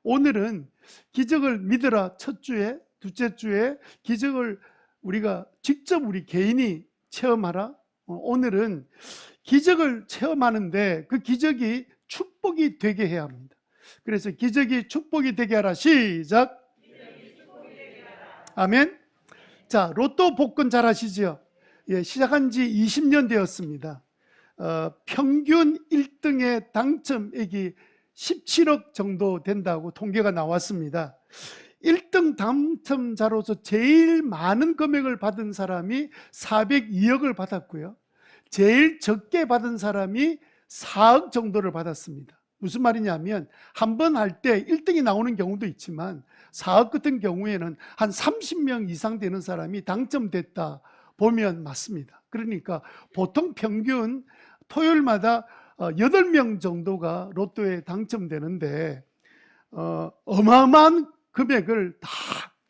오늘은 기적을 믿으라 첫 주에, 둘째 주에 기적을 우리가 직접 우리 개인이 체험하라. 오늘은 기적을 체험하는데 그 기적이 축복이 되게 해야 합니다. 그래서 기적이 축복이 되게 하라. 시작. 아멘. 자, 로또 복권 잘 아시죠? 예, 시작한 지 20년 되었습니다. 평균 1등의 당첨액이 17억 정도 된다고 통계가 나왔습니다. 1등 당첨자로서 제일 많은 금액을 받은 사람이 402억을 받았고요. 제일 적게 받은 사람이 4억 정도를 받았습니다. 무슨 말이냐면 한 번 할 때 1등이 나오는 경우도 있지만 4억 같은 경우에는 한 30명 이상 되는 사람이 당첨됐다 보면 맞습니다. 그러니까 보통 평균 토요일마다 8명 정도가 로또에 당첨되는데 어마어마한 금액을 다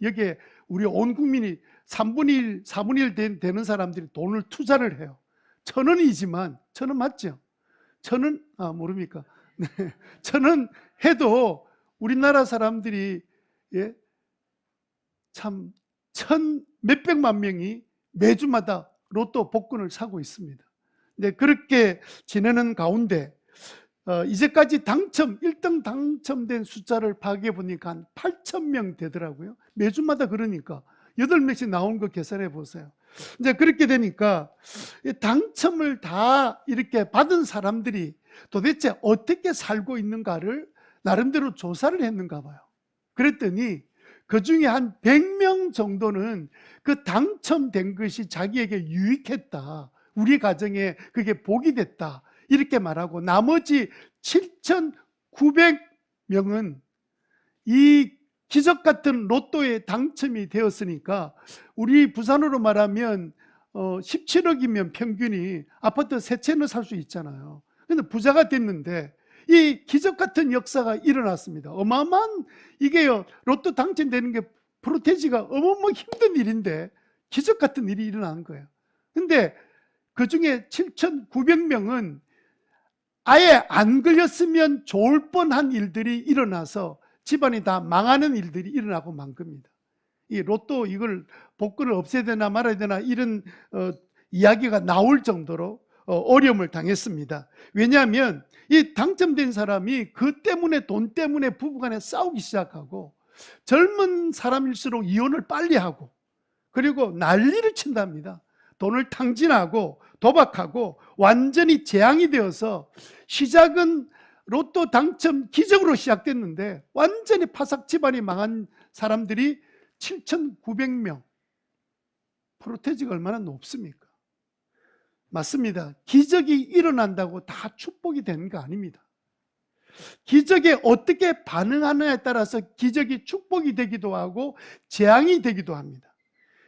여기에 우리 온 국민이 3분의 1, 4분의 1 되는 사람들이 돈을 투자를 해요. 1,000원이지만 1,000원 맞죠? 1,000원? 모릅니까? 네. 1,000원 해도 우리나라 사람들이 참 1,몇백만 명이 매주마다 로또 복권을 사고 있습니다. 네, 그렇게 지내는 가운데 이제까지 1등 당첨된 숫자를 파악해 보니까 한 8,000명 되더라고요. 매주마다. 그러니까 8명씩 나온 거 계산해 보세요. 이제 그렇게 되니까 당첨을 다 이렇게 받은 사람들이 도대체 어떻게 살고 있는가를 나름대로 조사를 했는가 봐요. 그랬더니 그 중에 한 100명 정도는 그 당첨된 것이 자기에게 유익했다, 우리 가정에 그게 복이 됐다, 이렇게 말하고, 나머지 7,900명은 이 기적 같은 로또에 당첨이 되었으니까, 우리 부산으로 말하면 17억이면 평균이 아파트 3채는 살 수 있잖아요. 근데 부자가 됐는데 이 기적 같은 역사가 일어났습니다. 어마어마한, 이게요, 로또 당첨되는 게 프로테지가 어마어마하게 힘든 일인데 기적 같은 일이 일어난 거예요. 근데 그 중에 7,900명은 아예 안 걸렸으면 좋을 뻔한 일들이 일어나서 집안이 다 망하는 일들이 일어나고 만 겁니다. 이 로또 이걸 복권을 없애야 되나 말아야 되나 이런 이야기가 나올 정도로 어려움을 당했습니다. 왜냐하면 이 당첨된 사람이 그 때문에, 돈 때문에 부부간에 싸우기 시작하고, 젊은 사람일수록 이혼을 빨리 하고, 그리고 난리를 친답니다. 돈을 탕진하고 도박하고 완전히 재앙이 되어서, 시작은 로또 당첨 기적으로 시작됐는데 완전히 파삭 집안이 망한 사람들이 7,900명. 프로테지가 얼마나 높습니까? 맞습니다. 기적이 일어난다고 다 축복이 되는 거 아닙니다. 기적에 어떻게 반응하느냐에 따라서 기적이 축복이 되기도 하고 재앙이 되기도 합니다.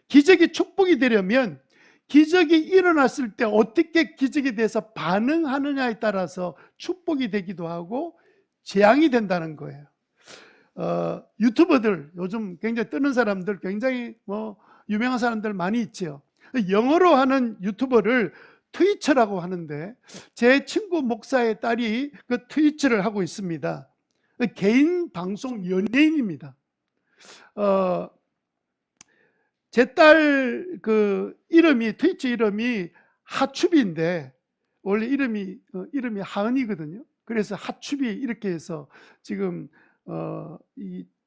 기적이 축복이 되려면 기적이 일어났을 때 어떻게 기적에 대해서 반응하느냐에 따라서 축복이 되기도 하고 재앙이 된다는 거예요. 유튜버들, 요즘 굉장히 뜨는 사람들, 굉장히 유명한 사람들 많이 있죠. 영어로 하는 유튜버를 트위처라고 하는데, 제 친구 목사의 딸이 그 트위처를 하고 있습니다. 개인 방송 연예인입니다. 제 딸 그 이름이, 트위처 이름이 하추비인데, 원래 이름이 하은이거든요. 그래서 하추비 이렇게 해서 지금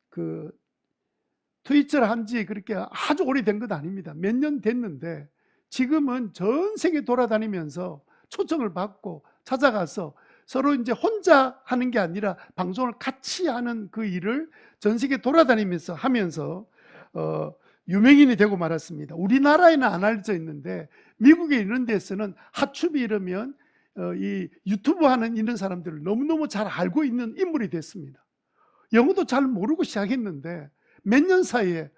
그 트위처를 한 지 그렇게 아주 오래된 건 아닙니다. 몇 년 됐는데 지금은 전 세계 돌아다니면서 초청을 받고 찾아가서 서로 이제 혼자 하는 게 아니라 방송을 같이 하는 그 일을 전 세계 돌아다니면서 하면서 유명인이 되고 말았습니다. 우리나라에는 안 알려져 있는데 미국에 이런 데서는 하추비 이러면 이 유튜브 하는 이런 사람들을 너무너무 잘 알고 있는 인물이 됐습니다. 영어도 잘 모르고 시작했는데 몇 년 사이에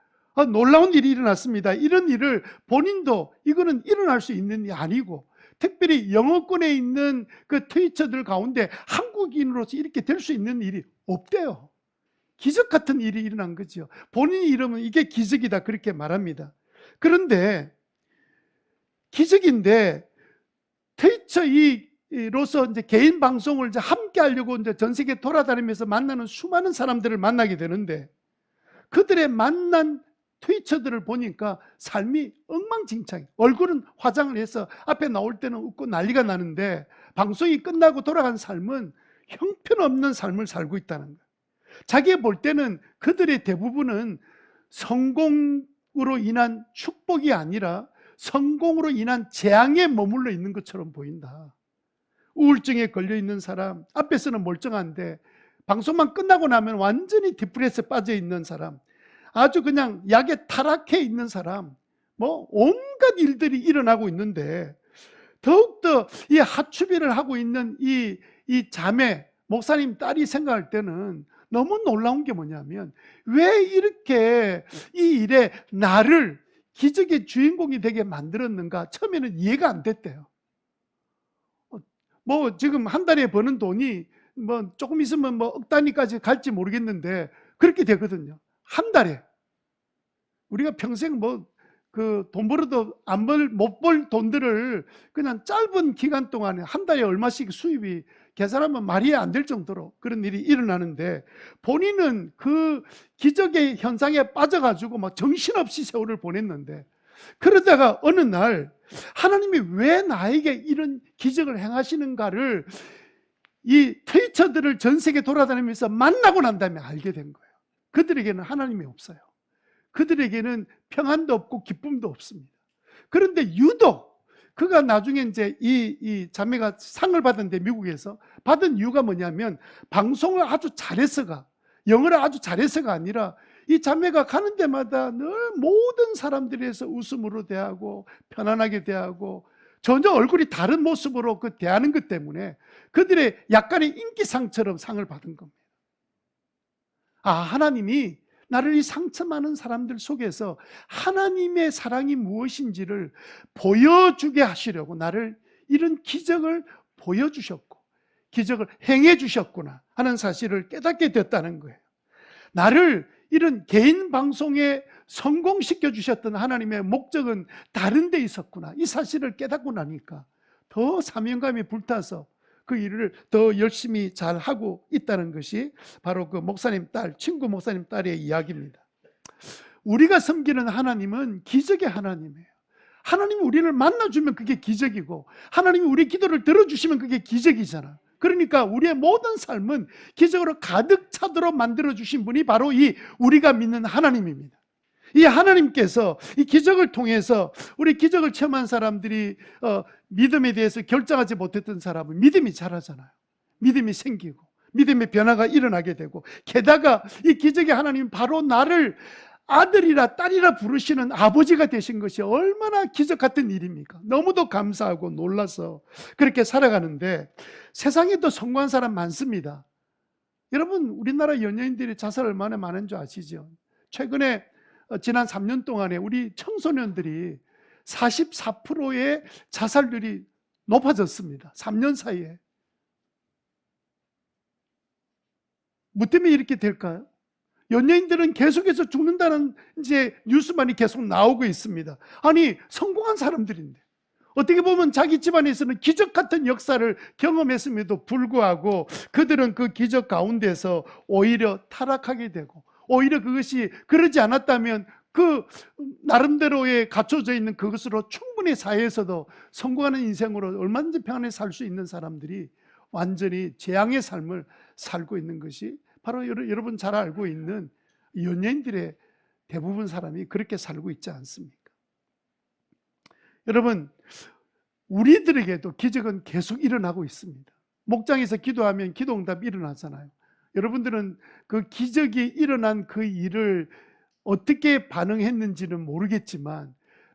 놀라운 일이 일어났습니다. 이런 일을 본인도 이거는 일어날 수 있는 일이 아니고, 특별히 영어권에 있는 그 트위처들 가운데 한국인으로서 이렇게 될 수 있는 일이 없대요. 기적 같은 일이 일어난 거죠. 본인이 이러면 이게 기적이다 그렇게 말합니다. 그런데 기적인데 트위처 이 이로서 이제 개인 방송을 이제 함께 하려고 이제 전 세계 돌아다니면서 만나는 수많은 사람들을 만나게 되는데, 그들의 만난 트위처들을 보니까 삶이 엉망진창. 얼굴은 화장을 해서 앞에 나올 때는 웃고 난리가 나는데, 방송이 끝나고 돌아간 삶은 형편없는 삶을 살고 있다는 거예요. 자기가 볼 때는 그들의 대부분은 성공으로 인한 축복이 아니라 성공으로 인한 재앙에 머물러 있는 것처럼 보인다. 우울증에 걸려 있는 사람, 앞에서는 멀쩡한데 방송만 끝나고 나면 완전히 디프레스에 빠져 있는 사람, 아주 그냥 약에 타락해 있는 사람, 뭐 온갖 일들이 일어나고 있는데, 더욱더 이 하추비를 하고 있는 이 자매, 목사님 딸이 생각할 때는 너무 놀라운 게 뭐냐면, 왜 이렇게 이 일에 나를 기적의 주인공이 되게 만들었는가 처음에는 이해가 안 됐대요. 뭐 지금 한 달에 버는 돈이 뭐 조금 있으면 뭐 억 단위까지 갈지 모르겠는데 그렇게 되거든요. 한 달에. 우리가 평생 뭐 그 돈 벌어도 못 벌 돈들을 그냥 짧은 기간 동안에 한 달에 얼마씩 수입이 계산하면 말이 안 될 정도로 그런 일이 일어나는데, 본인은 그 기적의 현상에 빠져가지고 막 정신없이 세월을 보냈는데, 그러다가 어느 날 하나님이 왜 나에게 이런 기적을 행하시는가를 이 트위처들을 전 세계 돌아다니면서 만나고 난 다음에 알게 된 거예요. 그들에게는 하나님이 없어요. 그들에게는 평안도 없고 기쁨도 없습니다. 그런데 유독 그가 나중에 이제 이 자매가 상을 받은데, 미국에서 받은 이유가 뭐냐면, 방송을 아주 잘해서가, 영어를 아주 잘해서가 아니라 이 자매가 가는 데마다 늘 모든 사람들에서 웃음으로 대하고 편안하게 대하고 전혀 얼굴이 다른 모습으로 그 대하는 것 때문에 그들의 약간의 인기상처럼 상을 받은 겁니다. 아, 하나님이 나를 이 상처 많은 사람들 속에서 하나님의 사랑이 무엇인지를 보여주게 하시려고 나를 이런 기적을 보여주셨고 기적을 행해 주셨구나 하는 사실을 깨닫게 됐다는 거예요. 나를 이런 개인 방송에 성공시켜 주셨던 하나님의 목적은 다른 데 있었구나, 이 사실을 깨닫고 나니까 더 사명감이 불타서 그 일을 더 열심히 잘 하고 있다는 것이 바로 그 목사님 딸, 친구 목사님 딸의 이야기입니다. 우리가 섬기는 하나님은 기적의 하나님이에요. 하나님이 우리를 만나주면 그게 기적이고, 하나님이 우리 기도를 들어주시면 그게 기적이잖아. 그러니까 우리의 모든 삶은 기적으로 가득 차도록 만들어주신 분이 바로 이 우리가 믿는 하나님입니다. 이 하나님께서 이 기적을 통해서, 우리 기적을 체험한 사람들이 믿음에 대해서 결정하지 못했던 사람은 믿음이 자라잖아요. 믿음이 생기고 믿음의 변화가 일어나게 되고, 게다가 이 기적의 하나님 바로 나를 아들이라 딸이라 부르시는 아버지가 되신 것이 얼마나 기적 같은 일입니까? 너무도 감사하고 놀라서 그렇게 살아가는데, 세상에도 성공한 사람 많습니다. 여러분, 우리나라 연예인들이 자살 얼마나 많은 줄 아시죠? 최근에 지난 3년 동안에 우리 청소년들이 44%의 자살률이 높아졌습니다. 3년 사이에. 뭐 때문에 이렇게 될까요? 연예인들은 계속해서 죽는다는 이제 뉴스만이 계속 나오고 있습니다. 아니, 성공한 사람들인데 어떻게 보면 자기 집안에서는 기적 같은 역사를 경험했음에도 불구하고 그들은 그 기적 가운데서 오히려 타락하게 되고, 오히려 그것이 그러지 않았다면 그 나름대로의 갖춰져 있는 그것으로 충분히 사회에서도 성공하는 인생으로 얼마든지 평안히 살 수 있는 사람들이 완전히 재앙의 삶을 살고 있는 것이 바로 여러분 잘 알고 있는 연예인들의 대부분 사람이 그렇게 살고 있지 않습니까? 여러분, 우리들에게도 기적은 계속 일어나고 있습니다. 목장에서 기도하면 기도응답이 일어나잖아요. 여러분들은 그 기적이 일어난 그 일을 어떻게 반응했는지는 모르겠지만,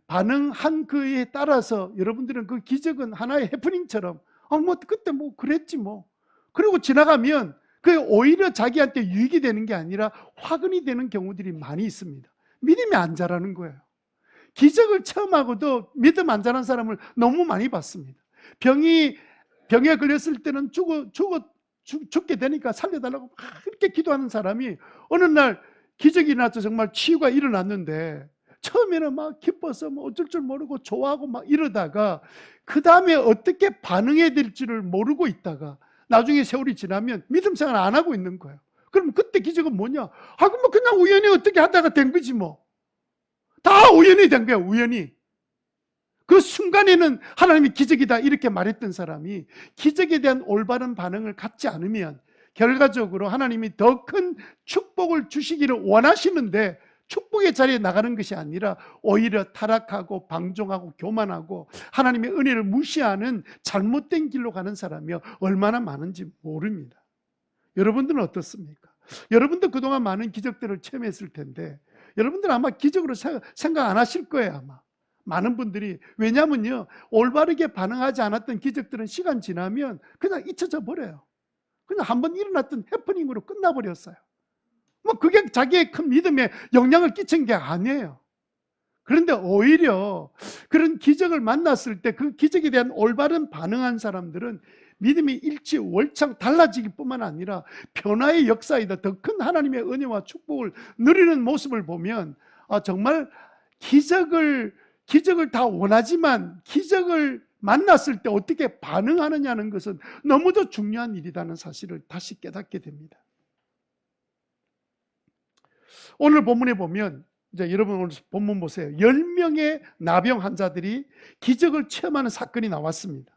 반응한 그에 따라서 여러분들은 그 기적은 하나의 해프닝처럼 뭐 그때 뭐 그랬지 뭐, 그리고 지나가면 그게 오히려 자기한테 유익이 되는 게 아니라 화근이 되는 경우들이 많이 있습니다. 믿음이 안 자라는 거예요. 기적을 처음하고도 믿음 안 자라는 사람을 너무 많이 봤습니다. 병에 걸렸을 때는 죽게 되니까 살려달라고 막 그렇게 기도하는 사람이 어느 날 기적이 나서 정말 치유가 일어났는데, 처음에는 막 기뻐서 뭐 어쩔 줄 모르고 좋아하고 막 이러다가 그 다음에 어떻게 반응해야 될지를 모르고 있다가 나중에 세월이 지나면 믿음 생활 안 하고 있는 거예요. 그럼 그때 기적은 뭐냐? 그럼 뭐 그냥 우연히 어떻게 하다가 된 거지 뭐. 다 우연히 된 거야, 우연히. 그 순간에는 하나님이 기적이다 이렇게 말했던 사람이 기적에 대한 올바른 반응을 갖지 않으면 결과적으로 하나님이 더 큰 축복을 주시기를 원하시는데 축복의 자리에 나가는 것이 아니라 오히려 타락하고 방종하고 교만하고 하나님의 은혜를 무시하는 잘못된 길로 가는 사람이 얼마나 많은지 모릅니다. 여러분들은 어떻습니까? 여러분도 그동안 많은 기적들을 체험했을 텐데 여러분들은 아마 기적으로 생각 안 하실 거예요. 아마 많은 분들이. 왜냐하면요, 올바르게 반응하지 않았던 기적들은 시간 지나면 그냥 잊혀져 버려요. 그냥 한번 일어났던 해프닝으로 끝나버렸어요. 뭐 그게 자기의 큰 믿음에 영향을 끼친 게 아니에요. 그런데 오히려 그런 기적을 만났을 때 그 기적에 대한 올바른 반응한 사람들은 믿음이 일치월창 달라지기 뿐만 아니라 변화의 역사이다. 더 큰 하나님의 은혜와 축복을 누리는 모습을 보면 정말 기적을 다 원하지만 기적을 만났을 때 어떻게 반응하느냐는 것은 너무도 중요한 일이라는 사실을 다시 깨닫게 됩니다. 오늘 본문에 보면 이제 여러분 오늘 본문 보세요. 10명의 나병 환자들이 기적을 체험하는 사건이 나왔습니다.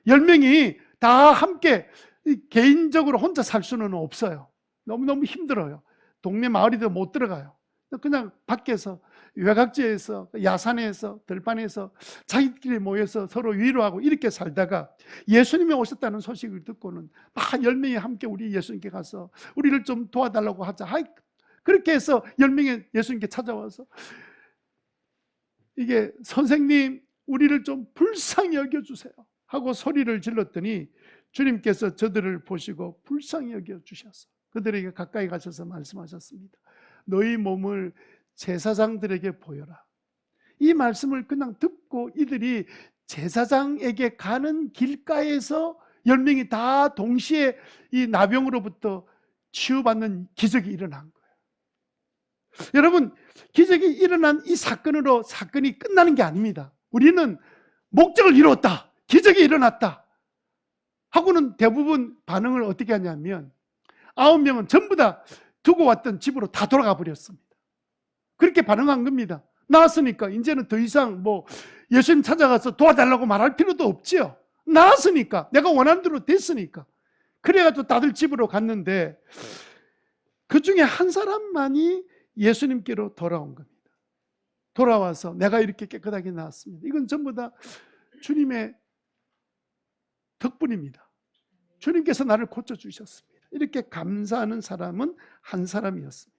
10명이 다 함께 개인적으로 혼자 살 수는 없어요. 너무너무 힘들어요. 동네 마을에도 못 들어가요. 그냥 밖에서 외곽지에서 야산에서 들판에서 자기들끼리 모여서 서로 위로하고 이렇게 살다가 예수님이 오셨다는 소식을 듣고는 막 10명이 함께 우리 예수님께 가서 우리를 좀 도와달라고 하자. 그렇게 해서 10명이 예수님께 찾아와서 이게 선생님 우리를 좀 불쌍히 여겨주세요 하고 소리를 질렀더니 주님께서 저들을 보시고 불쌍히 여겨주셔서 그들에게 가까이 가셔서 말씀하셨습니다. 너희 몸을 제사장들에게 보여라. 이 말씀을 그냥 듣고 이들이 제사장에게 가는 길가에서 10명이 다 동시에 이 나병으로부터 치유받는 기적이 일어난 거예요. 여러분, 기적이 일어난 이 사건으로 사건이 끝나는 게 아닙니다. 우리는 목적을 이루었다, 기적이 일어났다 하고는 대부분 반응을 어떻게 하냐면 9명은 전부 다 두고 왔던 집으로 다 돌아가 버렸습니다. 그렇게 반응한 겁니다. 나았으니까 이제는 더 이상 뭐 예수님 찾아가서 도와달라고 말할 필요도 없지요. 나았으니까, 내가 원하는 대로 됐으니까. 그래가지고 다들 집으로 갔는데 그 중에 한 사람만이 예수님께로 돌아온 겁니다. 돌아와서 내가 이렇게 깨끗하게 나았습니다. 이건 전부 다 주님의 덕분입니다. 주님께서 나를 고쳐주셨습니다. 이렇게 감사하는 사람은 한 사람이었습니다.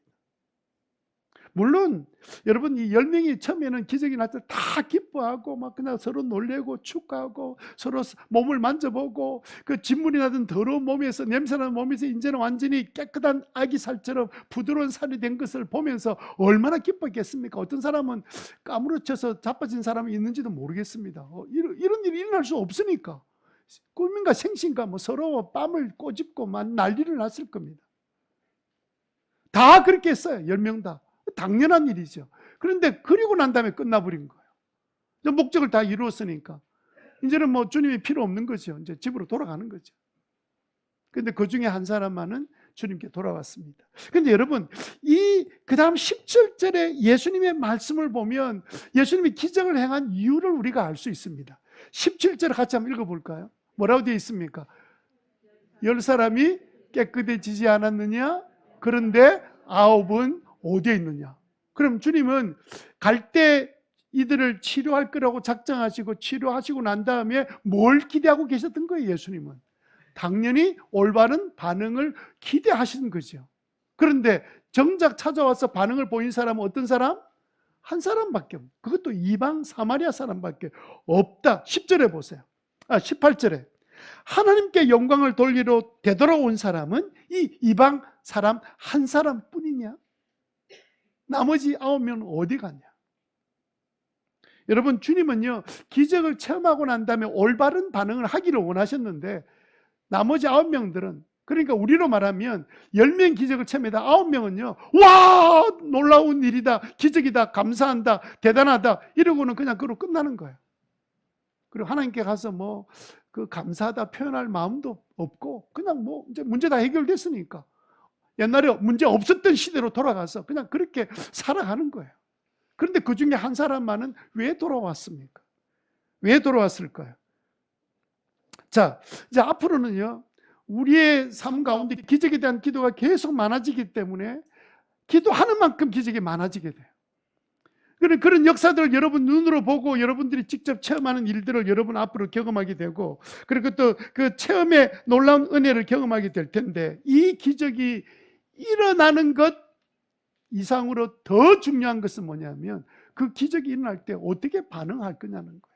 물론 여러분 이 10명이 처음에는 기적이 날 때 다 기뻐하고 막 그냥 서로 놀래고 축하하고 서로 몸을 만져보고 그 진물이 나던 더러운 몸에서 냄새나는 몸에서 이제는 완전히 깨끗한 아기 살처럼 부드러운 살이 된 것을 보면서 얼마나 기뻤겠습니까? 어떤 사람은 까무러쳐서 자빠진 사람이 있는지도 모르겠습니다. 이런 일이 일어날 수 없으니까 꿈인가 생신가 뭐 서로 뺨을 꼬집고 막 난리를 났을 겁니다. 다 그렇게 했어요. 10명 다. 당연한 일이죠. 그런데 그리고 난 다음에 끝나버린 거예요. 목적을 다 이루었으니까 이제는 뭐 주님이 필요 없는 거죠. 이제 집으로 돌아가는 거죠. 그런데 그 중에 한 사람만은 주님께 돌아왔습니다. 그런데 여러분 그 다음 17절에 예수님의 말씀을 보면 예수님이 기적을 행한 이유를 우리가 알 수 있습니다. 17절을 같이 한번 읽어볼까요? 뭐라고 되어 있습니까? 10사람이 깨끗해지지 않았느냐? 그런데 9은 어디에 있느냐? 그럼 주님은 갈 때 이들을 치료할 거라고 작정하시고 치료하시고 난 다음에 뭘 기대하고 계셨던 거예요? 예수님은 당연히 올바른 반응을 기대하시는 거죠. 그런데 정작 찾아와서 반응을 보인 사람은 어떤 사람? 한 사람밖에 없어요. 그것도 이방 사마리아 사람밖에 없다. 10절에 보세요. 18절에 하나님께 영광을 돌리러 되돌아온 사람은 이 이방 사람 한 사람뿐이냐? 나머지 9명은 어디 갔냐? 여러분 주님은요 기적을 체험하고 난 다음에 올바른 반응을 하기를 원하셨는데 나머지 9명들은 그러니까 우리로 말하면 10명 기적을 체험해다 9명은요, 와, 놀라운 일이다, 기적이다, 감사한다, 대단하다 이러고는 그냥 그로 끝나는 거예요. 그리고 하나님께 가서 뭐 그 감사하다 표현할 마음도 없고 그냥 뭐 이제 문제 다 해결됐으니까 옛날에 문제 없었던 시대로 돌아가서 그냥 그렇게 살아가는 거예요. 그런데 그 중에 한 사람만은 왜 돌아왔습니까? 왜 돌아왔을까요? 자, 이제 앞으로는요, 우리의 삶 가운데 기적에 대한 기도가 계속 많아지기 때문에 기도하는 만큼 기적이 많아지게 돼요. 그런 역사들을 여러분 눈으로 보고 여러분들이 직접 체험하는 일들을 여러분 앞으로 경험하게 되고, 그리고 또 그 체험의 놀라운 은혜를 경험하게 될 텐데, 이 기적이 일어나는 것 이상으로 더 중요한 것은 뭐냐면 그 기적이 일어날 때 어떻게 반응할 거냐는 거예요.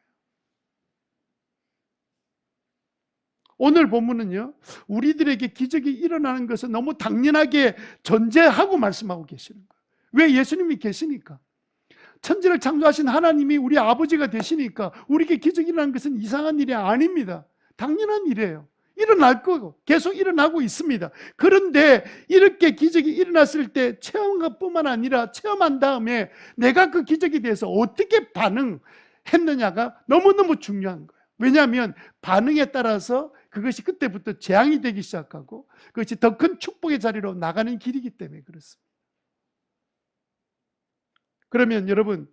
오늘 본문은요, 우리들에게 기적이 일어나는 것을 너무 당연하게 전제하고 말씀하고 계시는 거예요. 왜? 예수님이 계시니까. 천지를 창조하신 하나님이 우리 아버지가 되시니까 우리에게 기적이 일어나는 것은 이상한 일이 아닙니다. 당연한 일이에요. 일어날 거고 계속 일어나고 있습니다. 그런데 이렇게 기적이 일어났을 때 체험한 것뿐만 아니라 체험한 다음에 내가 그 기적에 대해서 어떻게 반응했느냐가 너무너무 중요한 거예요. 왜냐하면 반응에 따라서 그것이 그때부터 재앙이 되기 시작하고 그것이 더 큰 축복의 자리로 나가는 길이기 때문에 그렇습니다. 그러면 여러분,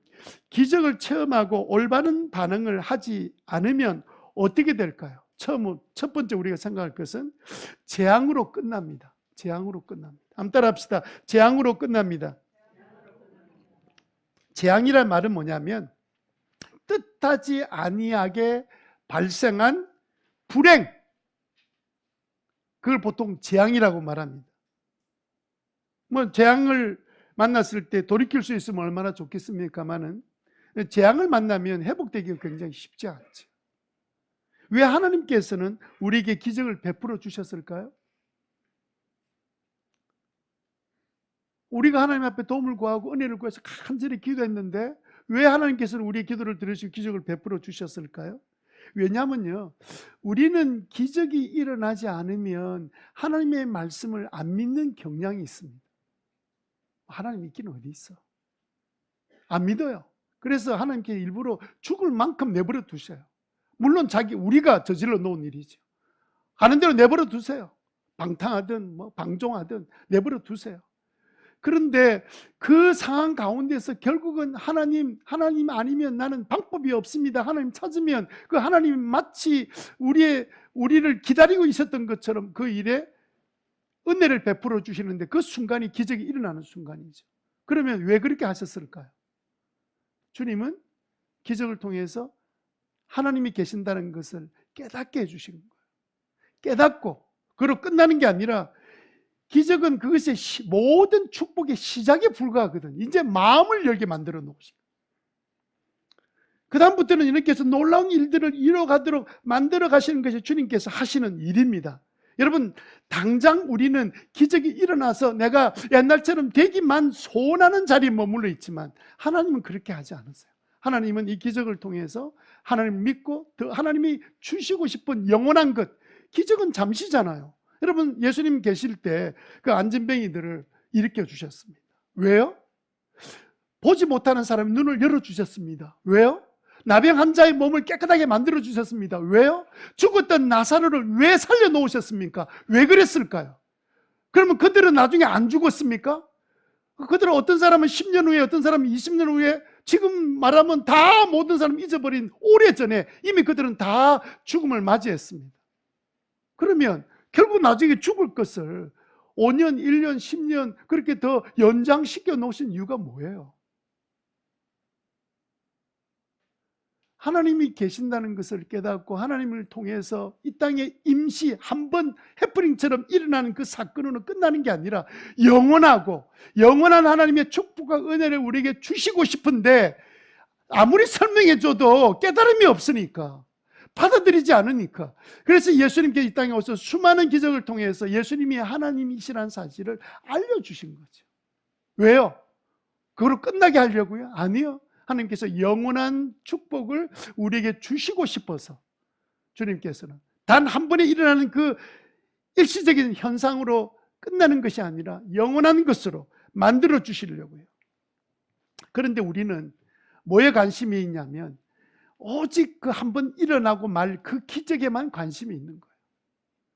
기적을 체험하고 올바른 반응을 하지 않으면 어떻게 될까요? 첫 번째 우리가 생각할 것은 재앙으로 끝납니다. 재앙으로 끝납니다. 한번 따라합시다. 재앙으로 끝납니다. 재앙이란 말은 뭐냐면 뜻하지 아니하게 발생한 불행, 그걸 보통 재앙이라고 말합니다. 뭐 재앙을 만났을 때 돌이킬 수 있으면 얼마나 좋겠습니까마는 재앙을 만나면 회복되기가 굉장히 쉽지 않죠. 왜 하나님께서는 우리에게 기적을 베풀어 주셨을까요? 우리가 하나님 앞에 도움을 구하고 은혜를 구해서 간절히 기도했는데 왜 하나님께서는 우리의 기도를 들으시고 기적을 베풀어 주셨을까요? 왜냐하면요, 우리는 기적이 일어나지 않으면 하나님의 말씀을 안 믿는 경향이 있습니다. 하나님 믿기는 어디 있어? 안 믿어요. 그래서 하나님께 일부러 죽을 만큼 내버려 두셔요. 물론 우리가 저질러 놓은 일이죠. 가는 대로 내버려 두세요. 방탕하든 뭐 방종하든 내버려 두세요. 그런데 그 상황 가운데서 결국은 하나님 아니면 나는 방법이 없습니다. 하나님 찾으면 그 하나님이 마치 우리를 기다리고 있었던 것처럼 그 일에 은혜를 베풀어 주시는데 그 순간이 기적이 일어나는 순간이죠. 그러면 왜 그렇게 하셨을까요? 주님은 기적을 통해서 하나님이 계신다는 것을 깨닫게 해주신 거예요. 깨닫고 그로 끝나는 게 아니라 기적은 그것의 모든 축복의 시작에 불과하거든. 이제 마음을 열게 만들어 놓으시고 그 다음부터는 이렇게 해서 놀라운 일들을 이뤄가도록 만들어 가시는 것이 주님께서 하시는 일입니다. 여러분, 당장 우리는 기적이 일어나서 내가 옛날처럼 되기만 소원하는 자리에 머물러 있지만 하나님은 그렇게 하지 않으세요. 하나님은 이 기적을 통해서 하나님을 믿고 더 하나님이 주시고 싶은 영원한 것, 기적은 잠시잖아요. 여러분, 예수님 계실 때 그 안진뱅이들을 일으켜 주셨습니다. 왜요? 보지 못하는 사람의 눈을 열어주셨습니다. 왜요? 나병 환자의 몸을 깨끗하게 만들어 주셨습니다. 왜요? 죽었던 나사로를 왜 살려놓으셨습니까? 왜 그랬을까요? 그러면 그들은 나중에 안 죽었습니까? 그들은 어떤 사람은 10년 후에, 어떤 사람은 20년 후에, 지금 말하면 다 모든 사람 잊어버린 오래전에 이미 그들은 다 죽음을 맞이했습니다. 그러면 결국 나중에 죽을 것을 5년, 1년, 10년 그렇게 더 연장시켜 놓으신 이유가 뭐예요? 하나님이 계신다는 것을 깨닫고 하나님을 통해서 이 땅에 임시 한번 해프닝처럼 일어나는 그 사건으로 끝나는 게 아니라 영원하고 영원한 하나님의 축복과 은혜를 우리에게 주시고 싶은데 아무리 설명해줘도 깨달음이 없으니까, 받아들이지 않으니까. 그래서 예수님께서 이 땅에 오셔서 수많은 기적을 통해서 예수님이 하나님이시라는 사실을 알려주신 거죠. 왜요? 그걸로 끝나게 하려고요? 아니요. 하나님께서 영원한 축복을 우리에게 주시고 싶어서 주님께서는 단 한 번에 일어나는 그 일시적인 현상으로 끝나는 것이 아니라 영원한 것으로 만들어 주시려고요. 그런데 우리는 뭐에 관심이 있냐면 오직 그 한번 일어나고 말 그 기적에만 관심이 있는 거예요.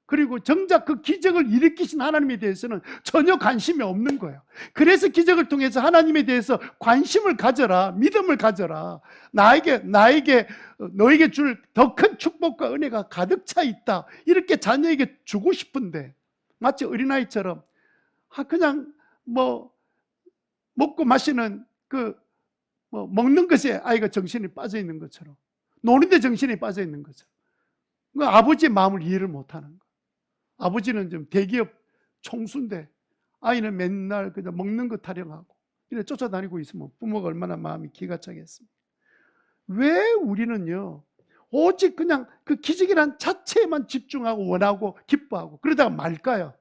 그리고 정작 그 기적을 일으키신 하나님에 대해서는 전혀 관심이 없는 거예요. 그래서 기적을 통해서 하나님에 대해서 관심을 가져라, 믿음을 가져라. 너에게 줄 더 큰 축복과 은혜가 가득 차 있다. 이렇게 자녀에게 주고 싶은데 마치 어린아이처럼 그냥 먹고 마시는 먹는 것에 아이가 정신이 빠져 있는 것처럼, 노는데 정신이 빠져 있는 것처럼, 아버지의 마음을 이해를 못하는 거예요. 아버지는 좀 대기업 총수인데 아이는 맨날 그냥 먹는 것 타령하고 이래 쫓아다니고 있으면 부모가 얼마나 마음이 기가 차겠습니까? 왜 우리는요 오직 그냥 그 기적이란 자체에만 집중하고 원하고 기뻐하고 그러다가 말까요?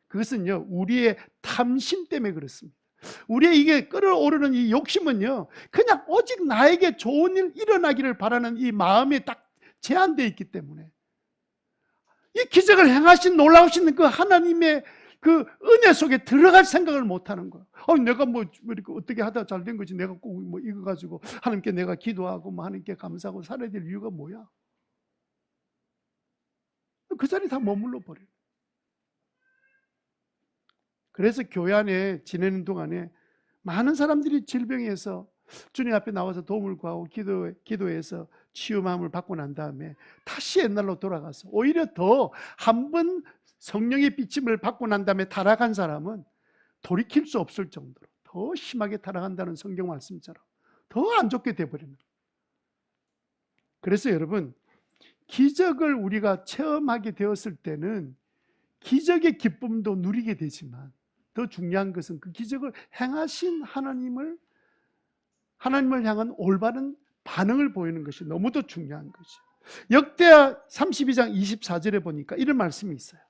그것은요 우리의 탐심 때문에 그렇습니다. 우리의 이게 끌어오르는 이 욕심은요 그냥 오직 나에게 좋은 일 일어나기를 바라는 이 마음에 딱 제한되어 있기 때문에 이 기적을 행하신 놀라우신 그 하나님의 그 은혜 속에 들어갈 생각을 못하는 거예요. 내가 이렇게 어떻게 하다 잘 된 거지, 내가 꼭 이거 가지고 하나님께 내가 기도하고 하나님께 감사하고 살아야 될 이유가 뭐야? 그 자리에 다 머물러 버려요. 그래서 교회 안에 지내는 동안에 많은 사람들이 질병에서 주님 앞에 나와서 도움을 구하고 기도해서 치유마음을 받고 난 다음에 다시 옛날로 돌아가서 오히려 더 한 번 성령의 비침을 받고 난 다음에 타락한 사람은 돌이킬 수 없을 정도로 더 심하게 타락한다는 성경 말씀처럼 더 안 좋게 돼버립니다. 그래서 여러분 기적을 우리가 체험하게 되었을 때는 기적의 기쁨도 누리게 되지만 더 중요한 것은 그 기적을 행하신 하나님을 향한 올바른 반응을 보이는 것이 너무도 중요한 것이죠. 역대하 32장 24절에 보니까 이런 말씀이 있어요.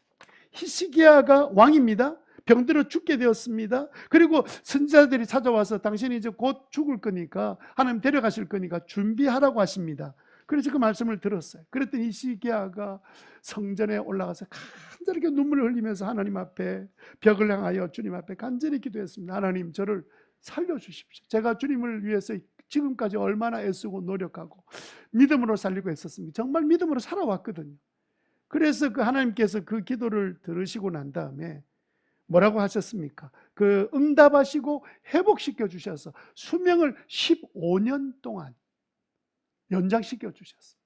히스기야가 왕입니다. 병들어 죽게 되었습니다. 그리고 선지자들이 찾아와서 당신이 이제 곧 죽을 거니까 하나님 데려가실 거니까 준비하라고 하십니다. 그래서 그 말씀을 들었어요. 그랬더니 히스기야가 성전에 올라가서 간절하게 눈물을 흘리면서 하나님 앞에 벽을 향하여 주님 앞에 간절히 기도했습니다. 하나님 저를 살려주십시오. 제가 주님을 위해서 지금까지 얼마나 애쓰고 노력하고 믿음으로 살리고 했었습니다. 정말 믿음으로 살아왔거든요. 그래서 그 하나님께서 그 기도를 들으시고 난 다음에 뭐라고 하셨습니까? 그 응답하시고 회복시켜 주셔서 수명을 15년 동안 연장시켜 주셨어요.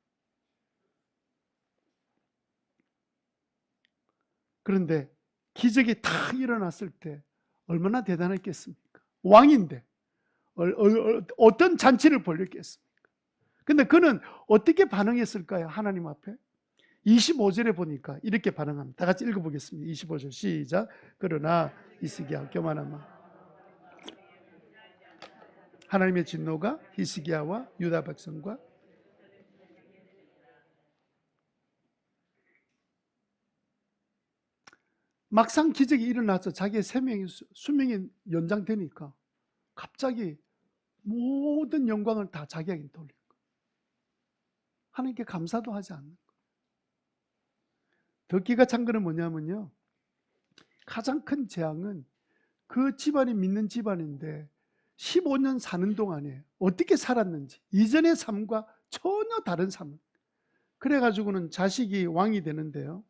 그런데 기적이 다 일어났을 때 얼마나 대단했겠습니까? 왕인데 어떤 잔치를 벌였겠습니까? 근데 그는 어떻게 반응했을까요? 하나님 앞에 25절에 보니까 이렇게 반응합니다. 다 같이 읽어보겠습니다. 25절 시작. 그러나 히스기야 교만하마 하나님의 진노가 히스기야와 유다 백성과 막상 기적이 일어나서 자기의 수명이 연장되니까 갑자기 모든 영광을 다 자기에게 돌린 거예요. 하나님께 감사도 하지 않는 거예요. 더 기가 찬 거는 뭐냐면요, 가장 큰 재앙은 그 집안이 믿는 집안인데 15년 사는 동안에 어떻게 살았는지 이전의 삶과 전혀 다른 삶을, 그래가지고는 자식이 왕이 되는데요,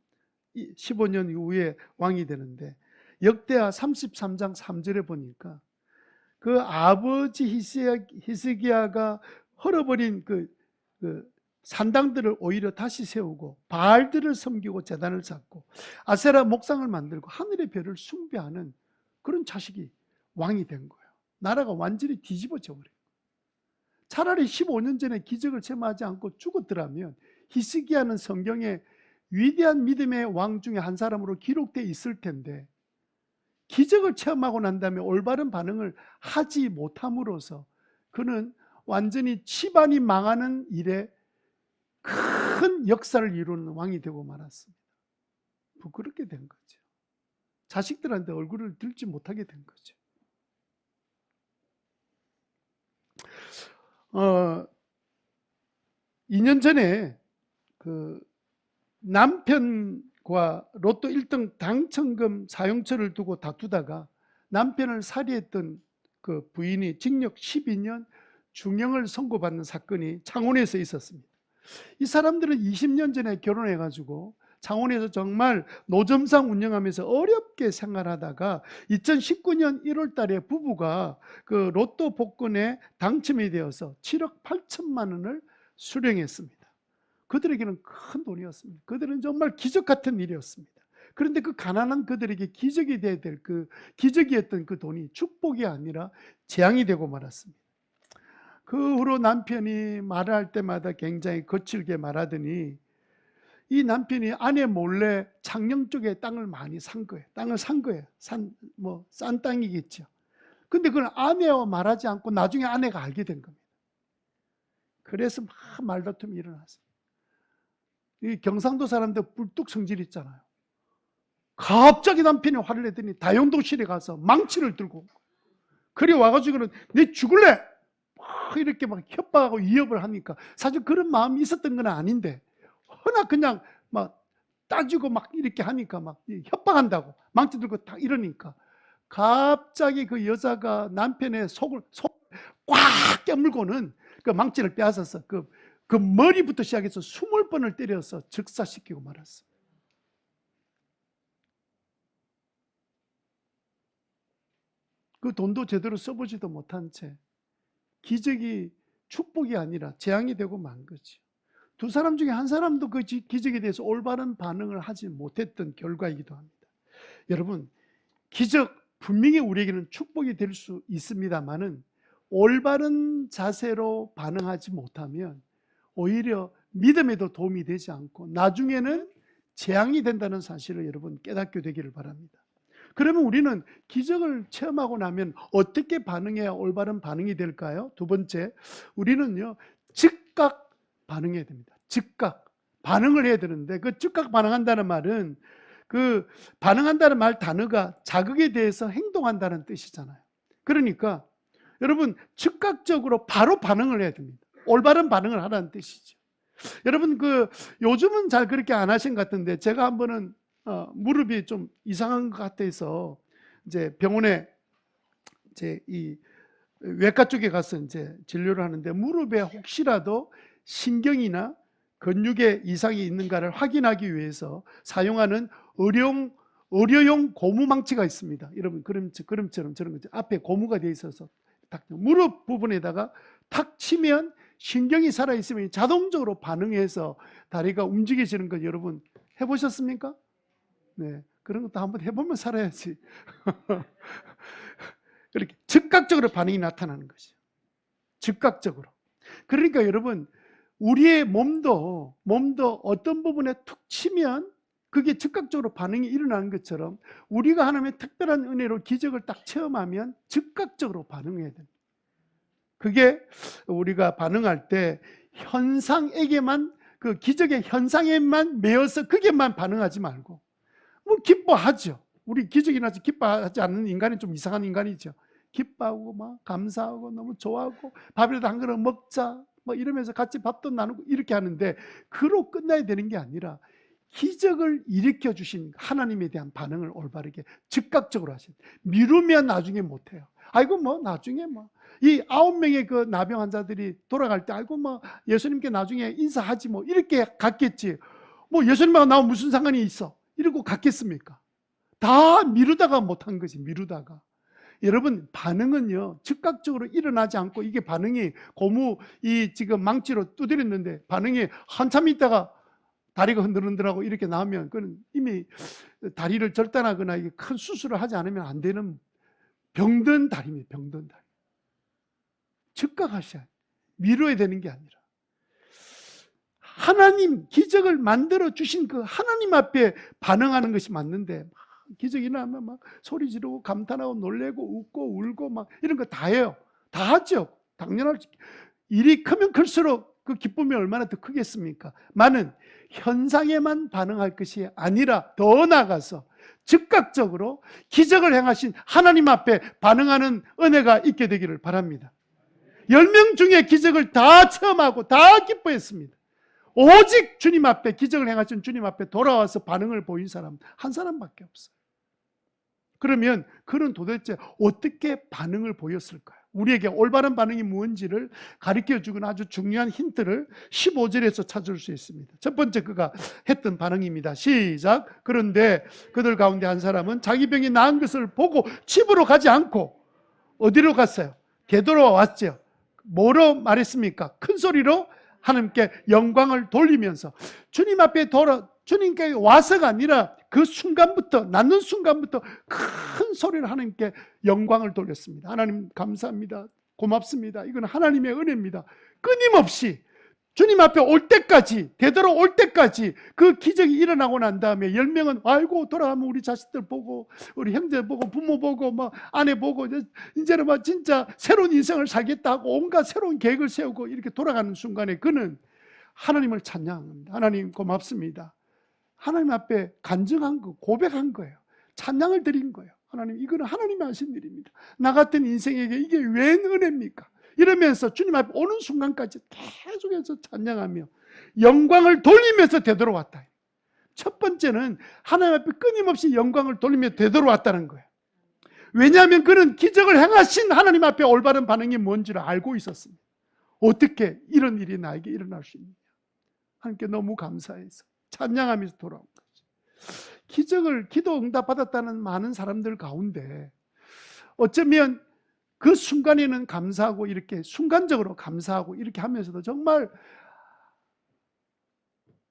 15년 이후에 왕이 되는데 역대하 33장 3절에 보니까 그 아버지 히스기야가 헐어버린 그 산당들을 오히려 다시 세우고 바알들을 섬기고 제단을 쌓고 아세라 목상을 만들고 하늘의 별을 숭배하는 그런 자식이 왕이 된 거예요. 나라가 완전히 뒤집어져 버려요. 차라리 15년 전에 기적을 체험하지 않고 죽었더라면 히스기야는 성경에 위대한 믿음의 왕 중에 한 사람으로 기록되어 있을 텐데 기적을 체험하고 난 다음에 올바른 반응을 하지 못함으로써 그는 완전히 집안이 망하는 일에 큰 역사를 이루는 왕이 되고 말았습니다. 부끄럽게 된 거죠. 자식들한테 얼굴을 들지 못하게 된 거죠. 2년 전에 그 남편과 로또 1등 당첨금 사용처를 두고 다투다가 남편을 살해했던 그 부인이 징역 12년 중형을 선고받는 사건이 창원에서 있었습니다. 이 사람들은 20년 전에 결혼해가지고 창원에서 정말 노점상 운영하면서 어렵게 생활하다가 2019년 1월 달에 부부가 그 로또 복권에 당첨이 되어서 7억 8천만 원을 수령했습니다. 그들에게는 큰 돈이었습니다. 그들은 정말 기적 같은 일이었습니다. 그런데 그 가난한 그들에게 기적이 되어야 될 그 기적이었던 그 돈이 축복이 아니라 재앙이 되고 말았습니다. 그 후로 남편이 말을 할 때마다 굉장히 거칠게 말하더니 이 남편이 아내 몰래 창녕 쪽에 땅을 많이 산 거예요. 땅을 산 거예요. 싼 땅이겠죠. 근데 그걸 아내와 말하지 않고 나중에 아내가 알게 된 겁니다. 그래서 막 말다툼이 일어났어요. 이 경상도 사람들 뿔뚝 성질 있잖아요. 갑자기 남편이 화를 내더니 다용도실에 가서 망치를 들고 그래 와가지고는 내 죽을래! 이렇게 막 협박하고 위협을 하니까 사실 그런 마음이 있었던 건 아닌데 허나 그냥 막 따지고 막 이렇게 하니까 막 협박한다고 망치 들고 딱 이러니까 갑자기 그 여자가 남편의 속을 꽉 깨물고는 그 망치를 빼앗아서 그 머리부터 시작해서 20번을 때려서 즉사시키고 말았어. 그 돈도 제대로 써보지도 못한 채 기적이 축복이 아니라 재앙이 되고 만 거지. 두 사람 중에 한 사람도 그 기적에 대해서 올바른 반응을 하지 못했던 결과이기도 합니다. 여러분, 기적 분명히 우리에게는 축복이 될 수 있습니다만은 올바른 자세로 반응하지 못하면 오히려 믿음에도 도움이 되지 않고 나중에는 재앙이 된다는 사실을 여러분 깨닫게 되기를 바랍니다. 그러면 우리는 기적을 체험하고 나면 어떻게 반응해야 올바른 반응이 될까요? 두 번째, 우리는요 즉각 반응해야 됩니다. 즉각 반응을 해야 되는데 그 즉각 반응한다는 말은 그 반응한다는 말 단어가 자극에 대해서 행동한다는 뜻이잖아요. 그러니까 여러분 즉각적으로 바로 반응을 해야 됩니다. 올바른 반응을 하라는 뜻이죠. 여러분 그 요즘은 잘 그렇게 안 하신 것 같은데 제가 한 번은 무릎이 좀 이상한 것 같아서 이제 병원에 이제 이 외과 쪽에 가서 이제 진료를 하는데 무릎에 혹시라도 신경이나 근육에 이상이 있는가를 확인하기 위해서 사용하는 의료용 고무망치가 있습니다. 여러분 그럼처럼 저런 거죠. 앞에 고무가 되어 있어서 딱 무릎 부분에다가 탁 치면 신경이 살아있으면 자동적으로 반응해서 다리가 움직여지는 거 여러분 해보셨습니까? 네, 그런 것도 한번 해보면 살아야지. 그렇게 즉각적으로 반응이 나타나는 것이죠. 즉각적으로. 그러니까 여러분 우리의 몸도 어떤 부분에 툭 치면 그게 즉각적으로 반응이 일어나는 것처럼 우리가 하나님의 특별한 은혜로 기적을 딱 체험하면 즉각적으로 반응해야 됩니다. 그게 우리가 반응할 때 현상에게만 그 기적의 현상에만 매여서 그게만 반응하지 말고 뭐 기뻐하죠. 우리 기적이 나서 기뻐하지 않는 인간이 좀 이상한 인간이죠. 기뻐하고 막 감사하고 너무 좋아하고 밥이라도 한 그릇 먹자 뭐 이러면서 같이 밥도 나누고 이렇게 하는데 그로 끝나야 되는 게 아니라 기적을 일으켜 주신 하나님에 대한 반응을 올바르게 즉각적으로 하신. 미루면 나중에 못해요. 아이고 뭐 나중에 뭐 이 9명의 그 나병 환자들이 돌아갈 때 아이고 뭐 예수님께 나중에 인사하지 뭐 이렇게 갔겠지. 뭐 예수님하고 나하고 무슨 상관이 있어? 이러고 갔겠습니까? 다 미루다가 못한 거지. 미루다가. 여러분 반응은요 즉각적으로 일어나지 않고 이게 반응이 고무 이 지금 망치로 두드렸는데 반응이 한참 있다가 다리가 흔들흔들하고 이렇게 나오면 그건 이미 다리를 절단하거나 큰 수술을 하지 않으면 안 되는 병든 다리입니다. 병든 다리. 즉각하셔야 미뤄야 되는 게 아니라 하나님 기적을 만들어 주신 그 하나님 앞에 반응하는 것이 맞는데 막 기적이 나면 막 소리 지르고 감탄하고 놀래고 웃고 울고 막 이런 거 다 해요. 다 하죠. 당연하죠. 일이 크면 클수록 그 기쁨이 얼마나 더 크겠습니까? 많은 현상에만 반응할 것이 아니라 더 나아가서 즉각적으로 기적을 행하신 하나님 앞에 반응하는 은혜가 있게 되기를 바랍니다. 10명 중에 기적을 다 체험하고 다 기뻐했습니다. 오직 주님 앞에, 기적을 행하신 주님 앞에 돌아와서 반응을 보인 사람 한 사람밖에 없어요. 그러면 그는 도대체 어떻게 반응을 보였을까요? 우리에게 올바른 반응이 무엇인지를 가르쳐주는 아주 중요한 힌트를 15절에서 찾을 수 있습니다. 첫 번째 그가 했던 반응입니다. 시작. 그런데 그들 가운데 한 사람은 자기 병이 나은 것을 보고 집으로 가지 않고 어디로 갔어요? 되돌아왔죠. 뭐로 말했습니까? 큰 소리로 하나님께 영광을 돌리면서 주님 앞에 주님께 와서가 아니라 그 순간부터, 낳는 순간부터 큰 소리를 하나님께 영광을 돌렸습니다. 하나님 감사합니다. 고맙습니다. 이건 하나님의 은혜입니다. 끊임없이 주님 앞에 올 때까지, 되돌아올 때까지 그 기적이 일어나고 난 다음에 10명은 아이고 돌아가면 우리 자식들 보고 우리 형제 보고 부모 보고 뭐 아내 보고 이제는 뭐 진짜 새로운 인생을 살겠다 하고 온갖 새로운 계획을 세우고 이렇게 돌아가는 순간에 그는 하나님을 찬양합니다. 하나님 고맙습니다. 하나님 앞에 간증한 거, 고백한 거예요. 찬양을 드린 거예요. 하나님, 이거는 하나님이 하신 일입니다. 나 같은 인생에게 이게 웬 은혜입니까? 이러면서 주님 앞에 오는 순간까지 계속해서 찬양하며 영광을 돌리면서 되돌아왔다. 첫 번째는 하나님 앞에 끊임없이 영광을 돌리며 되돌아왔다는 거예요. 왜냐하면 그는 기적을 행하신 하나님 앞에 올바른 반응이 뭔지를 알고 있었습니다. 어떻게 이런 일이 나에게 일어날 수 있느냐. 하나님께 너무 감사해서 찬양하면서 돌아온 거죠. 기적을 기도 응답 받았다는 많은 사람들 가운데 어쩌면 그 순간에는 감사하고 이렇게 순간적으로 감사하고 이렇게 하면서도 정말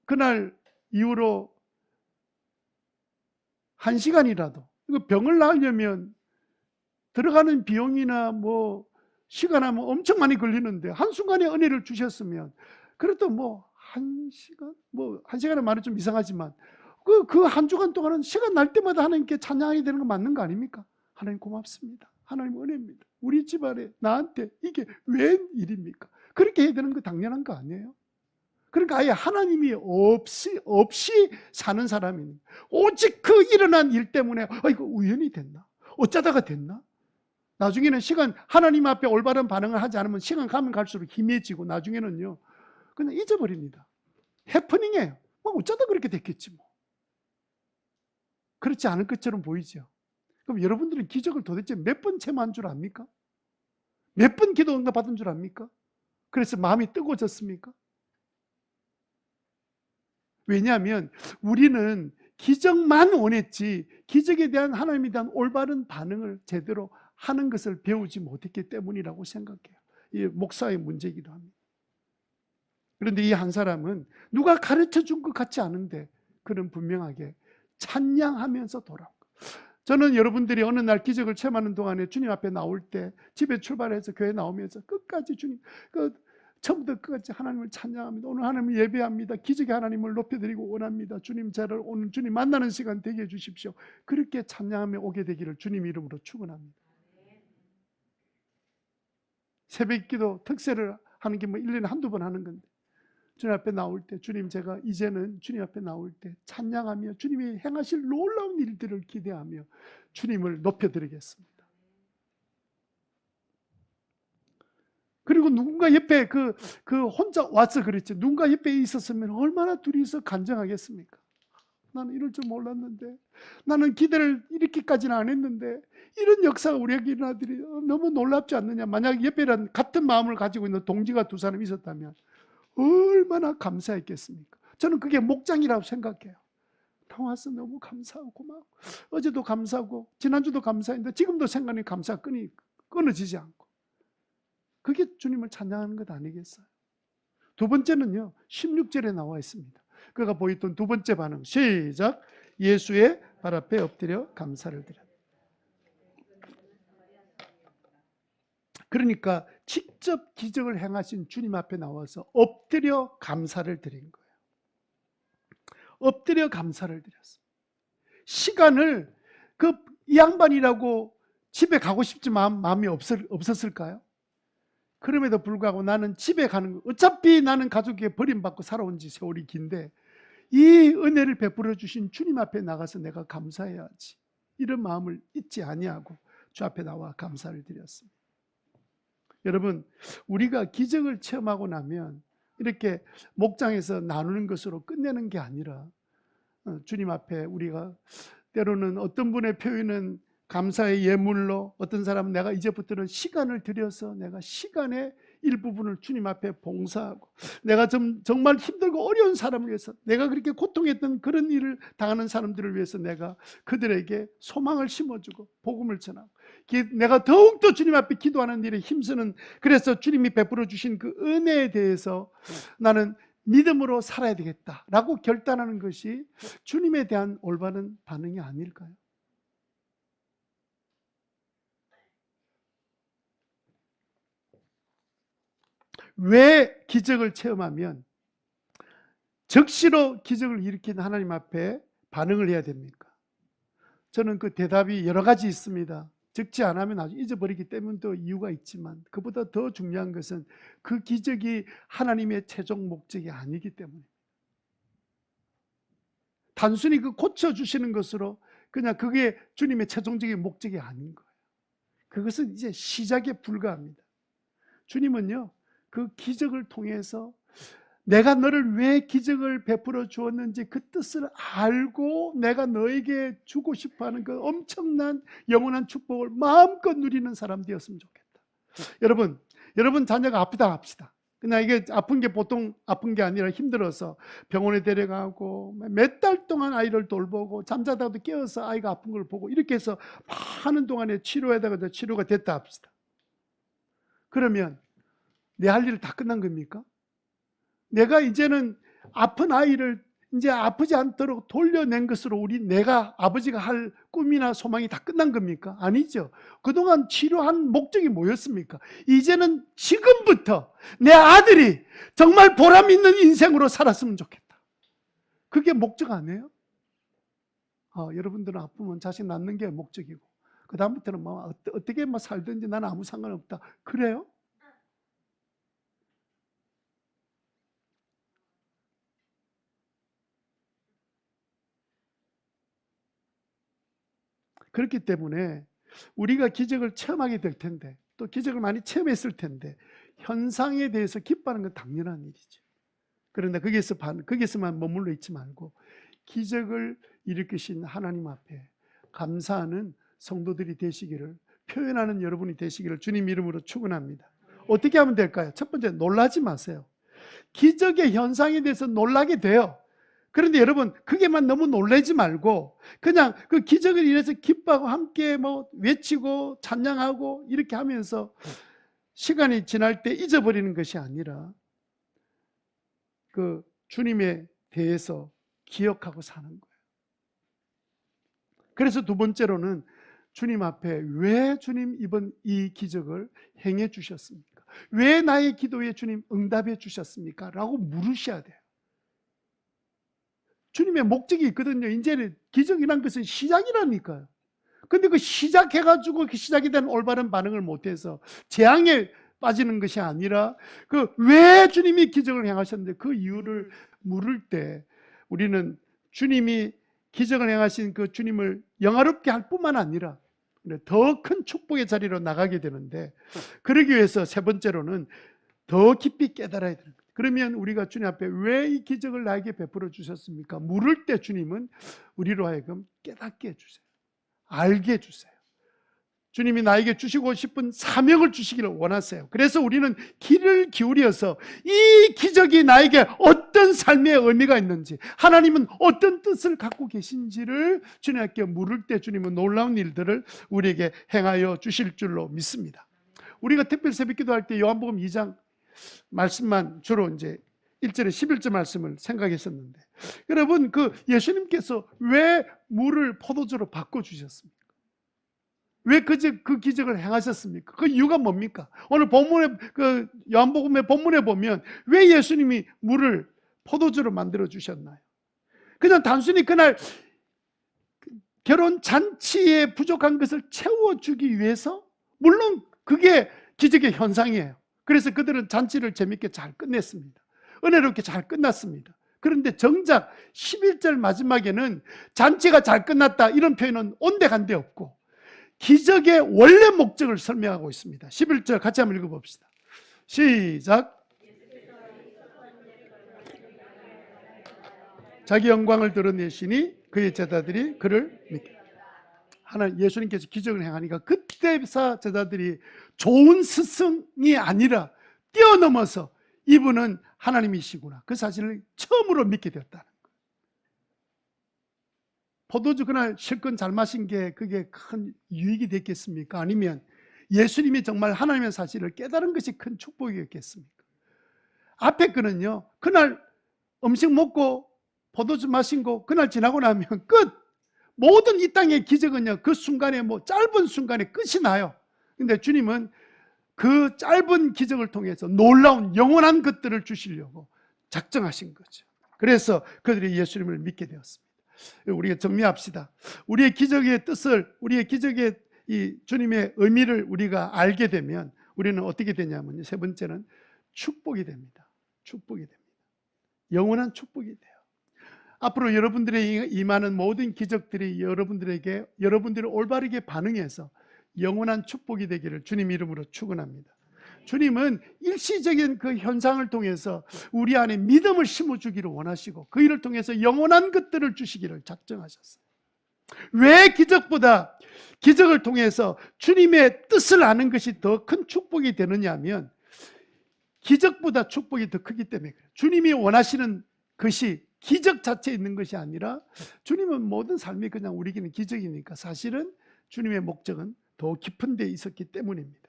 그날 이후로 1시간이라도 병을 나으려면 들어가는 비용이나 뭐 시간하면 엄청 많이 걸리는데 한순간에 은혜를 주셨으면 그래도 뭐 1시간? 뭐 1시간은 말이 좀 이상하지만 그 한 주간 동안은 시간 날 때마다 하나님께 찬양하게 되는 거 맞는 거 아닙니까? 하나님 고맙습니다. 하나님 은혜입니다. 우리 집안에 나한테 이게 웬 일입니까? 그렇게 해야 되는 거 당연한 거 아니에요? 그러니까 아예 하나님이 없이 사는 사람입니다. 오직 그 일어난 일 때문에 이거 우연히 됐나? 어쩌다가 됐나? 나중에는 하나님 앞에 올바른 반응을 하지 않으면 시간 가면 갈수록 희미해지고 나중에는요 그냥 잊어버립니다. 해프닝이에요. 뭐 어쩌다 그렇게 됐겠지 뭐. 그렇지 않을 것처럼 보이죠. 그럼 여러분들은 기적을 도대체 몇 번 체험한 줄 압니까? 몇 번 기도 응답 받은 줄 압니까? 그래서 마음이 뜨거워졌습니까? 왜냐하면 우리는 기적만 원했지 기적에 대한 하나님에 대한 올바른 반응을 제대로 하는 것을 배우지 못했기 때문이라고 생각해요. 이 목사의 문제이기도 합니다. 그런데 이 한 사람은 누가 가르쳐 준 것 같지 않은데 그는 분명하게 찬양하면서 돌아온 거예요. 저는 여러분들이 어느 날 기적을 체험하는 동안에 주님 앞에 나올 때 집에 출발해서 교회 나오면서 끝까지 주님 처음부터 끝까지 하나님을 찬양합니다. 오늘 하나님을 예배합니다. 기적의 하나님을 높여드리고 원합니다. 주님 저를 오늘 주님 만나는 시간 되게 해주십시오. 그렇게 찬양하며 오게 되기를 주님 이름으로 축원합니다. 새벽기도 특세를 하는 게 뭐 1년에 한두 번 하는 건데 주님 앞에 나올 때 주님 제가 이제는 주님 앞에 나올 때 찬양하며 주님이 행하실 놀라운 일들을 기대하며 주님을 높여드리겠습니다. 그리고 누군가 옆에 혼자 와서 그랬지 누군가 옆에 있었으면 얼마나 둘이서 간증하겠습니까? 나는 이럴 줄 몰랐는데 나는 기대를 이렇게까지는 안 했는데 이런 역사가 우리에게 일어나들이 너무 놀랍지 않느냐. 만약 옆에는 같은 마음을 가지고 있는 동지가 두 사람 있었다면 얼마나 감사했겠습니까? 저는 그게 목장이라고 생각해요. 나와서 너무 감사하고 고마워. 어제도 감사하고 지난주도 감사했는데 지금도 생각이 감사가 끊어지지 않고 그게 주님을 찬양하는 것 아니겠어요? 두 번째는요 16절에 나와 있습니다. 그가 보였던 두 번째 반응 시작. 예수의 발 앞에 엎드려 감사를 드렸다. 그러니까 직접 기적을 행하신 주님 앞에 나와서 엎드려 감사를 드린 거예요. 엎드려 감사를 드렸어요. 시간을 이 양반이라고 집에 가고 싶지 마음이 없었을까요? 그럼에도 불구하고 나는 집에 가는 거 어차피 나는 가족에게 버림받고 살아온 지 세월이 긴데 이 은혜를 베풀어 주신 주님 앞에 나가서 내가 감사해야지 이런 마음을 잊지 아니하고 주 앞에 나와 감사를 드렸습니다. 여러분 우리가 기적을 체험하고 나면 이렇게 목장에서 나누는 것으로 끝내는 게 아니라 주님 앞에 우리가 때로는 어떤 분의 표현은 감사의 예물로, 어떤 사람은 내가 이제부터는 시간을 들여서 내가 시간의 일부분을 주님 앞에 봉사하고, 내가 정말 힘들고 어려운 사람을 위해서, 내가 그렇게 고통했던 그런 일을 당하는 사람들을 위해서 내가 그들에게 소망을 심어주고 복음을 전하고, 내가 더욱더 주님 앞에 기도하는 일에 힘쓰는, 그래서 주님이 베풀어 주신 그 은혜에 대해서 나는 믿음으로 살아야 되겠다라고 결단하는 것이 주님에 대한 올바른 반응이 아닐까요? 왜 기적을 체험하면 즉시로 기적을 일으킨 하나님 앞에 반응을 해야 됩니까? 저는 그 대답이 여러 가지 있습니다. 적지 않으면 아주 잊어버리기 때문도 이유가 있지만, 그보다 더 중요한 것은 그 기적이 하나님의 최종 목적이 아니기 때문입니다. 단순히 그 고쳐주시는 것으로 그냥 그게 주님의 최종적인 목적이 아닌 거예요. 그것은 이제 시작에 불과합니다. 주님은요, 그 기적을 통해서 내가 너를 왜 기적을 베풀어 주었는지 그 뜻을 알고 내가 너에게 주고 싶어하는 그 엄청난 영원한 축복을 마음껏 누리는 사람 되었으면 좋겠다. 여러분 자녀가 아프다 합시다. 그냥 이게 아픈 게 보통 아픈 게 아니라 힘들어서 병원에 데려가고 몇 달 동안 아이를 돌보고 잠자다가도 깨어서 아이가 아픈 걸 보고 이렇게 해서 많은 동안에 치료하다가 치료가 됐다 합시다. 그러면 내 할 일을 다 끝난 겁니까? 내가 이제는 아픈 아이를 이제 아프지 않도록 돌려낸 것으로 내가 아버지가 할 꿈이나 소망이 다 끝난 겁니까? 아니죠. 그동안 치료한 목적이 뭐였습니까? 이제는 지금부터 내 아들이 정말 보람 있는 인생으로 살았으면 좋겠다. 그게 목적 아니에요? 여러분들은 아프면 자식 낳는 게 목적이고, 그 다음부터는 뭐 어떻게 살든지 나는 아무 상관없다. 그래요? 그렇기 때문에 우리가 기적을 체험하게 될 텐데, 또 기적을 많이 체험했을 텐데, 현상에 대해서 기뻐하는 건 당연한 일이죠. 그런데 거기에서만 머물러 있지 말고 기적을 일으키신 하나님 앞에 감사하는 성도들이 되시기를, 표현하는 여러분이 되시기를 주님 이름으로 축원합니다. 어떻게 하면 될까요? 첫 번째, 놀라지 마세요. 기적의 현상에 대해서 놀라게 돼요. 그런데 여러분, 그게만 너무 놀라지 말고 그냥 그 기적을 인해서 기뻐하고 함께 외치고 찬양하고 이렇게 하면서 시간이 지날 때 잊어버리는 것이 아니라 그 주님에 대해서 기억하고 사는 거예요. 그래서 두 번째로는 주님 앞에 왜 주님 이번 이 기적을 행해 주셨습니까? 왜 나의 기도에 주님 응답해 주셨습니까? 라고 물으셔야 돼요. 주님의 목적이 있거든요. 이제는 기적이란 것은 시작이라니까요. 근데 그 시작해가지고 그 시작에 대한 올바른 반응을 못해서 재앙에 빠지는 것이 아니라 그 왜 주님이 기적을 행하셨는데 그 이유를 물을 때 우리는 주님이 기적을 행하신 그 주님을 영화롭게 할 뿐만 아니라 더 큰 축복의 자리로 나가게 되는데, 그러기 위해서 세 번째로는 더 깊이 깨달아야 되는 거예요. 그러면 우리가 주님 앞에 왜 이 기적을 나에게 베풀어 주셨습니까? 물을 때 주님은 우리로 하여금 깨닫게 해주세요. 알게 해주세요. 주님이 나에게 주시고 싶은 사명을 주시기를 원하세요. 그래서 우리는 귀를 기울여서 이 기적이 나에게 어떤 삶의 의미가 있는지, 하나님은 어떤 뜻을 갖고 계신지를 주님께 물을 때 주님은 놀라운 일들을 우리에게 행하여 주실 줄로 믿습니다. 우리가 특별 새벽기도 할 때 요한복음 2장 말씀만 주로 이제 1절에 11절 말씀을 생각했었는데, 여러분 그 예수님께서 왜 물을 포도주로 바꿔주셨습니까? 왜 그 기적을 행하셨습니까? 그 이유가 뭡니까? 오늘 본문에 그 요한복음의 본문에 보면 왜 예수님이 물을 포도주로 만들어 주셨나요? 그냥 단순히 그날 결혼 잔치에 부족한 것을 채워주기 위해서? 물론 그게 기적의 현상이에요. 그래서 그들은 잔치를 재밌게 잘 끝냈습니다. 은혜롭게 잘 끝났습니다. 그런데 정작 11절 마지막에는 잔치가 잘 끝났다 이런 표현은 온데간데 없고 기적의 원래 목적을 설명하고 있습니다. 11절 같이 한번 읽어봅시다. 시작. 자기 영광을 드러내시니 그의 제자들이 그를 믿게. 하나님 예수님께서 기적을 행하니까 그때서 제자들이 좋은 스승이 아니라 뛰어넘어서 이분은 하나님이시구나, 그 사실을 처음으로 믿게 되었다는 거예요. 포도주 그날 실컷 잘 마신 게 그게 큰 유익이 됐겠습니까? 아니면 예수님이 정말 하나님의 사실을 깨달은 것이 큰 축복이었겠습니까? 앞에 거는요, 그날 음식 먹고 포도주 마신 거 그날 지나고 나면 끝. 모든 이 땅의 기적은요, 그 순간에 짧은 순간에 끝이 나요. 근데 주님은 그 짧은 기적을 통해서 놀라운 영원한 것들을 주시려고 작정하신 거죠. 그래서 그들이 예수님을 믿게 되었습니다. 우리가 정리합시다. 우리의 기적의 뜻을, 우리의 기적의 이 주님의 의미를 우리가 알게 되면 우리는 어떻게 되냐면요, 세 번째는 축복이 됩니다. 축복이 됩니다. 영원한 축복이 돼요. 앞으로 여러분들의 임하는 모든 기적들이 여러분들이 올바르게 반응해서 영원한 축복이 되기를 주님 이름으로 축원합니다. 주님은 일시적인 그 현상을 통해서 우리 안에 믿음을 심어주기를 원하시고 그 일을 통해서 영원한 것들을 주시기를 작정하셨어요. 왜 기적보다 기적을 통해서 주님의 뜻을 아는 것이 더 큰 축복이 되느냐 하면 기적보다 축복이 더 크기 때문에 그래요. 주님이 원하시는 것이 기적 자체에 있는 것이 아니라 주님은 모든 삶이 그냥 우리에게는 기적이니까 사실은 주님의 목적은 더 깊은 데 있었기 때문입니다.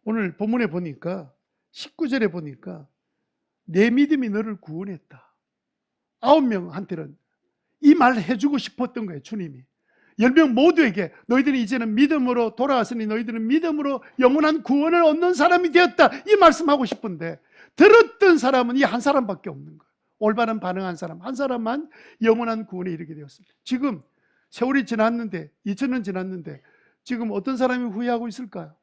오늘 본문에 보니까 19절에 보니까 내 믿음이 너를 구원했다. 9명한테는 이 말 해주고 싶었던 거예요. 주님이 10명 모두에게 너희들이 이제는 믿음으로 돌아왔으니 너희들은 믿음으로 영원한 구원을 얻는 사람이 되었다, 이 말씀하고 싶은데 들었던 사람은 이 한 사람밖에 없는 거예요. 올바른 반응한 사람 한 사람만 영원한 구원에 이르게 되었습니다. 지금 세월이 지났는데 2000년 지났는데 지금 어떤 사람이 후회하고 있을까요?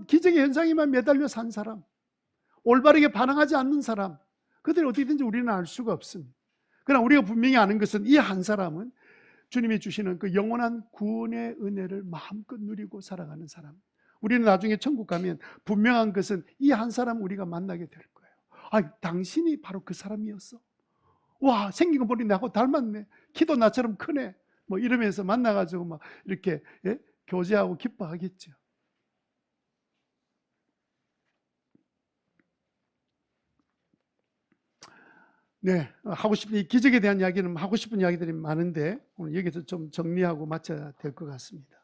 기적의 현상에만 매달려 산 사람, 올바르게 반응하지 않는 사람, 그들이 어떻게든지 우리는 알 수가 없습니다. 그러나 우리가 분명히 아는 것은 이 한 사람은 주님이 주시는 그 영원한 구원의 은혜를 마음껏 누리고 살아가는 사람. 우리는 나중에 천국 가면 분명한 것은 이 한 사람 우리가 만나게 될 거예요. 아, 당신이 바로 그 사람이었어. 와, 생긴 거 보니 나하고 닮았네. 키도 나처럼 크네. 이러면서 만나가지고 막 이렇게 교제하고 기뻐하겠죠. 네, 하고 싶은 이 기적에 대한 이야기는 하고 싶은 이야기들이 많은데 오늘 여기서 좀 정리하고 마쳐야 될 것 같습니다.